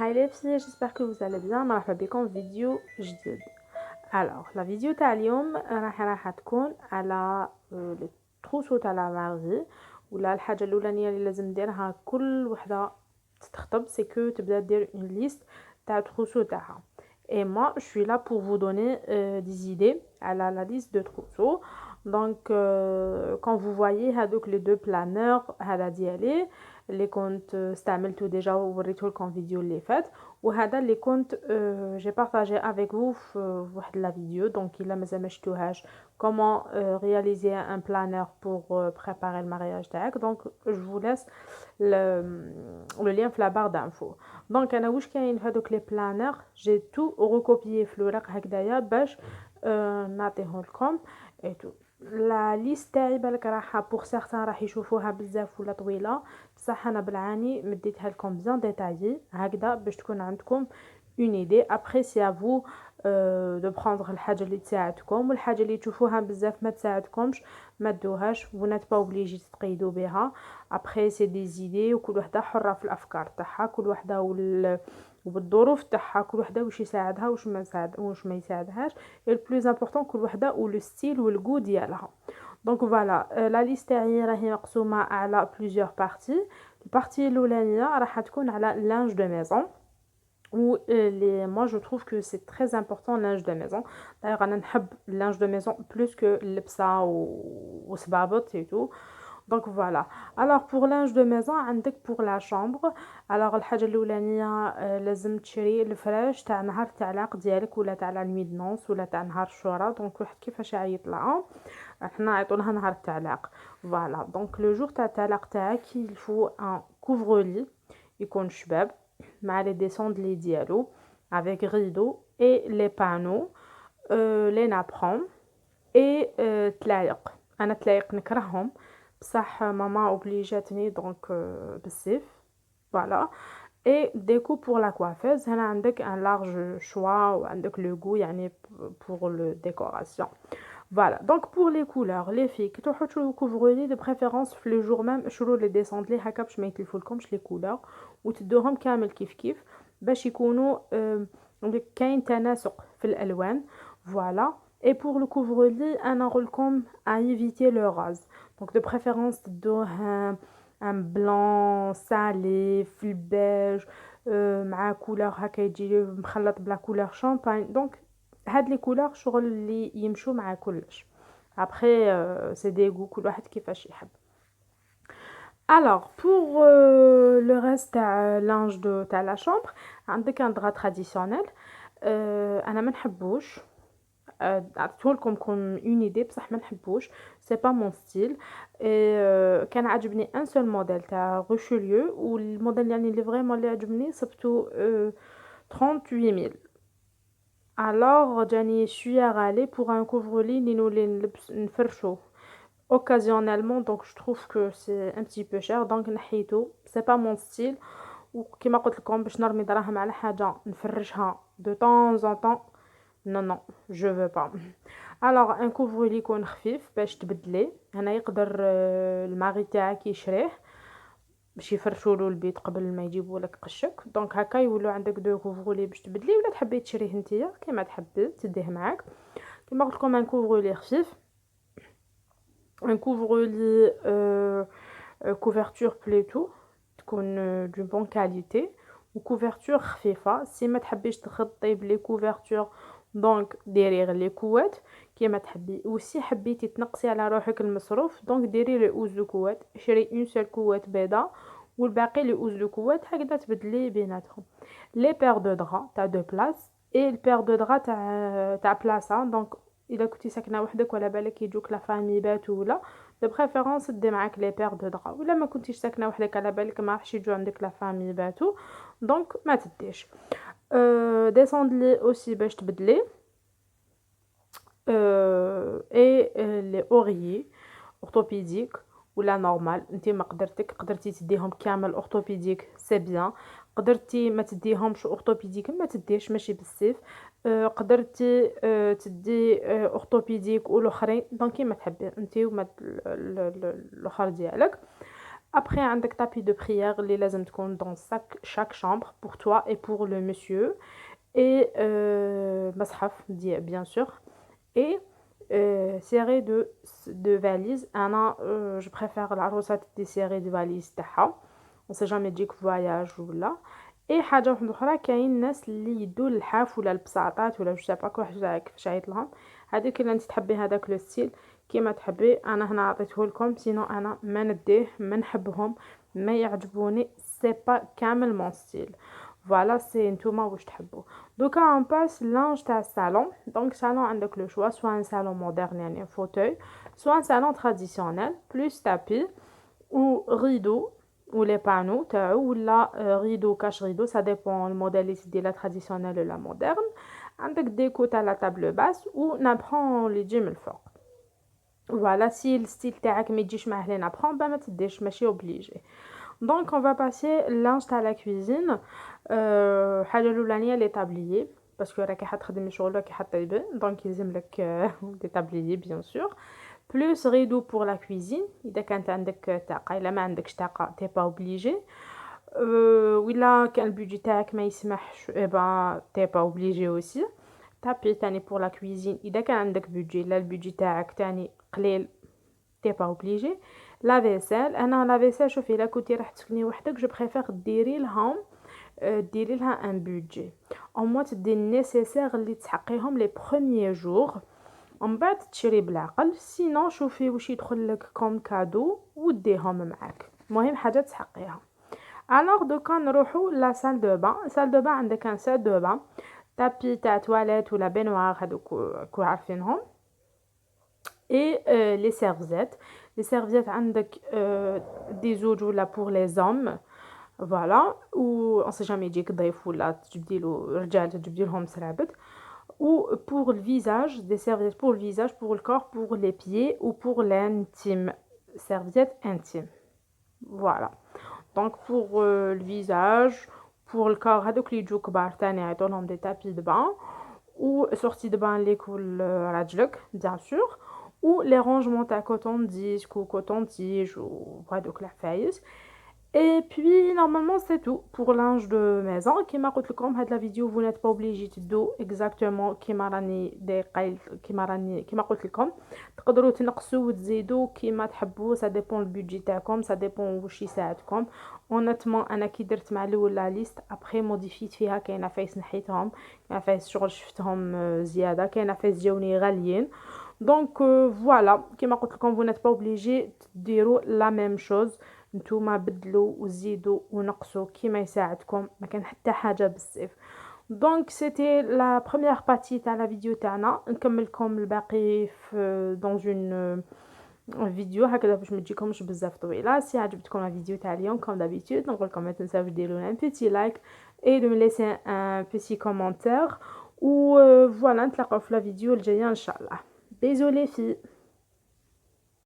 Hi les filles, j'espère que vous allez bien. مرحبا بكم في فيديو جديد. Alors, la vidéo تاع اليوم راح تكون على لي تروسو تاع لا مارغي، ولا الحاجه الاولانيه اللي لازم نديرها كل وحده تتخطب سي كو تبدا دير اون ليست تاع تروسو تاعها. Et moi, je suis là pour vous donner des idées à la liste de trousseaux. Donc, quand vous voyez هذوك les deux planeurs هذا ديالي اللي كنت استعملته ديجا ووريته لكم فيديو اللي فات، وهذا اللي كنت j'ai partagé avec vous في واحد لا فيديو. دونك الا مازال ما شفتوهاش comment réaliser un planeur pour préparer le mariage تاعك. دونك je vous laisse le lien في la barre d'infos. دونك انا واش كاين في هذوك لي بلانر جي تو ريكوبيي في الورق هكذايا باش نعطيه لكم اي تو. لا ليست تاعي بالك راح بوغ سيغتان راح يشوفوها بزاف ولا طويله، بصح انا بالعاني مديتها لكم بزان ديتايي هكذا باش تكون عندكم اون ايدي. ابري سي ا فو دو بروندر الحاجه اللي تساعدكم، والحاجه اللي تشوفوها بزاف ما تساعدكمش ما دوهاش، vous n'êtes pas obligé تقيدوا بها. ابري سي دي زيدي وكل وحده حره في الافكار تاعها، كل وحده وبالظروف تاعها، كل وحده واش يساعدها واش ما يساعدهاش. et le plus important كل وحده و لو ستيل والغو ديالها. دونك فوالا لا ليست تاعي راهي مقسومه على بليزيور بارتي. البارتي الاولانيه راح تكون على لانج دو ميزون، ou moi je trouve que c'est très important le linge de maison. D'ailleurs انا نحب le linge de maison plus que اللبسه وسبابط et tout. Donc voilà. Alors pour linge de maison عندك pour la chambre. Alors الحاجه الاولانيه لازم تشري الفراش تاع نهار تاع العقد ديالك ولا تاع لا نوي نونس ولا تاع نهار الشورى. دونك واحد كيفاش يطلع احنا عيطولها نهار تاع العقد. فوالا دونك لو جور تاع العقد تاعك il faut un couvre-lit يكون شباب مع لي ديسوند لي ديالو avec rideau et les panneaux les napperons et تلايق. انا تلايق نكرههم بصح ماما اوبليجاتني دونك بالسيف. فوالا et déco pour la coiffeuse. هنا عندك un large choix وعندك le goût يعني pour le décoration. Voilà, donc pour les couleurs, les filles qui تروحوا couvrir de préférence في le jour même شرو لي ديسوند لي هكا باش ما يتلفولكمش لي كولور وتدوهم كامل كيف كيف باش يكونوا كاين تناسق في الالوان. فوالا. et pour le couvre-lit انا نقولكم à éviter le rose. donc de préférence تدوه un blanc salé في البيج مع كولور هكا يجي مخلط بلا كولور شامبان. دونك هاد لي كولور شغل اللي يمشوا مع كلش. après c'est des goûts كل واحد كيفاش يحب. alors pour le reste تاع linge de تاع la chambre عندك un drap traditionnel. انا ما نحبوش عطيتهولكم كون اون ايدي بصح ما نحبوش سي با مون ستيل. كان عجبني ان سول موديل تاع روشيليو والموديل يعني اللي فريمون اللي عجبني صبتو 38000. alors جاني شويه غالي pour un couvre-lit اللي نولي نفرشو occasionnellement. donc je trouve que c'est un petit peu cher donc نحيتو c'est pas mon style. وكما قلت لكم باش نرمي دراهم على حاجه نفرشها de temps en temps non non je veux pas. alors un couvre-lit يكون خفيف باش تبدليه. هنا يقدر الماري تاعك يشريه باش يفرشولو البيت قبل ما يجيبوا لك قشك. دونك هكا يولو عندك دو كوفرولي باش تبدليه ولا تحبي تشريه نتيا كيما تحبي تديه معاك. كيما قلت لكم ان كوفرولي خفيف، ان كوفرولي كوفرتور بليتو تكون دو بون كاليتي وكوفرتور خفيفه. سي ما تحبيش تخطي بلي كوفرتور دونك ديري غير لي كوات كيما تحبي. وسي حبيتي تنقصي على روحك المصروف دونك ديري لي اوز دو كوات، شري اون سول كوات بيضاء والباقي لي اوز دو كوات هكذا تبدلي بيناتهم. لي بير دو درا تاع دو بلاص اي البير دو درا تاع بلاصه. دونك اذا كنتي ساكنه وحدك ولا بالك يجوك لا فامي باتو ولا دو بريفيرونس دي معاك لي بير دو درا، ولا ما كنتيش ساكنه وحدك على بالك ما راحش يجوا عندك لا فامي باتو دونك ما تديش. ديسوند لي اوسي باش تبدلي اي لي اوريي اورثوبيديك ولا نورمال. انتي ما قدرتي تديهم كامل اورثوبيديك سي بيان، قدرتي ما تديهمش اورثوبيديك ما تديش ماشي بالسيف. قدرتي تدي اورثوبيديك والاخرين دونك كيما تحبي انتي وما الاخر ديالك. Après عندك tapis de prière اللي لازم تكون dans chaque chambre pour toi et pour le monsieur et مصحف bien sûr et série de valises انا je préfère العروسات دي série de valises تاعها on sait jamais تجيك voyage ولا اي حاجه واحده اخرى. كاين الناس اللي يدو الحاف ولا البساطات ولا جو سابا كل كيفاش عيط لهم هذيك اللي انت تحبي هذاك لو ستيل كيما تحبي. انا هنا عطيته لكم سينو انا ما نديه ما نحبهم ما يعجبوني سي با كامل مون ستيل. فوالا سي نتوما واش تحبوا. دوكا اون باس لانج تاع الصالون. دونك صالون عندك لو شوا سوا ان صالون مودرن يعني فوتوي سوا ان صالون تراديسيونيل بلوس تابي ou rideau ou les panneaux ou la rideau cache rideau ça dépend le modèle de la traditionnelle ou la moderne. عندك déco à la table basse ou نابخون اللي تجي من الفوق. voilà si le style تاعك ما يجيش معاه لي نابخون ما تديش ماشي obligé. donc on va passer linge à la cuisine. حاجه الاولانيه لي tabliers parce que راكي حتخدمي شغل راكي حطيبه دونك يلزم لك دي tabliers bien sûr. plus rideau pour la cuisine اذا كانت عندك طاقه. الا ما عندكش طاقه تي با اوبليجي. ولا كان البيجي تاعك ما يسمحش با تي با اوبليجي اوسي. تابي تاني pour la cuisine اذا كان عندك بيجي. لا البيجي تاعك تاني قليل تي با اوبليجي. لا فيسيل انا لا فيسيل شوفي الا كنتي راح تسكني وحدك جو بريفير ديري لهم ديري لها ان بيجي او موا تدي النيسيسير اللي تحقيهم لي بروميير جور ومن بعد تشري بالعقل. سينو شوفي واش يدخل لك كوم كادو وديهم معاك. المهم حاجه تحقيها. الوغ دوكا نروحو لا سال دو بان. سال دو بان عندك ان سال دو بان تابي تاع تواليت ولا بينوار هذوك كو عارفينهم. اي لي سيرفيت. لي سيرفيت عندك دي زوج ولا بور لي زوم فوالا و اون سي جامي يجيك ضيف ولا تجبديلو رجال تجبديلهم سرابت. ou pour le visage, des serviettes pour le visage, pour le corps, pour les pieds ou pour l'intime, serviettes intimes. Voilà. Donc pour le visage, pour le corps, هذوك اللي يجوا كبار تاني يعيطوا لهم des tapis de bain ou sorties de bain اللي كل راجلك bien sûr ou les rangements تاع coton disque ou coton tige ou هذوك العفايس. Et puis normalement c'est tout pour linge de maison. كيما قلت لكم هاد لا فيديو vous n'êtes pas obligé تدو exactement كيما راني دايره كيما قلت لكم. تقدروا تنقصوا وتزيدوا كيما تحبوا ça dépend البودجي تاعكم ça dépend واش يساعدكم. honnêtement انا كي درت مع الاول لا ليست ابري موديفيت فيها كاين عفايس نحيتهم كاين عفايس شغل شفتهم زياده كاين عفايس جاوني غاليين. دونك فوالا كيما قلت لكم vous n'êtes pas obligé تديروا la même chose. نتوما بدلوا وزيدوا ونقصوا كيما يساعدكم ما كان حتى حاجه بزاف. دونك سيتي لا بروميير بارتي تاع لا فيديو تاعنا. نكملكم الباقي في دون اون فيديو هكذا باش ما تجيكمش بزاف طويله. سي عجبتكم لا فيديو تاع اليوم كوم دابيتود نقول لكم ما تنساوش ديروا لنا ان بيتي لايك اي دو مي ليسي ان بيتي كومونتير و فوالا نتلاقاو في لا فيديو الجايه ان شاء الله. بيزو لي في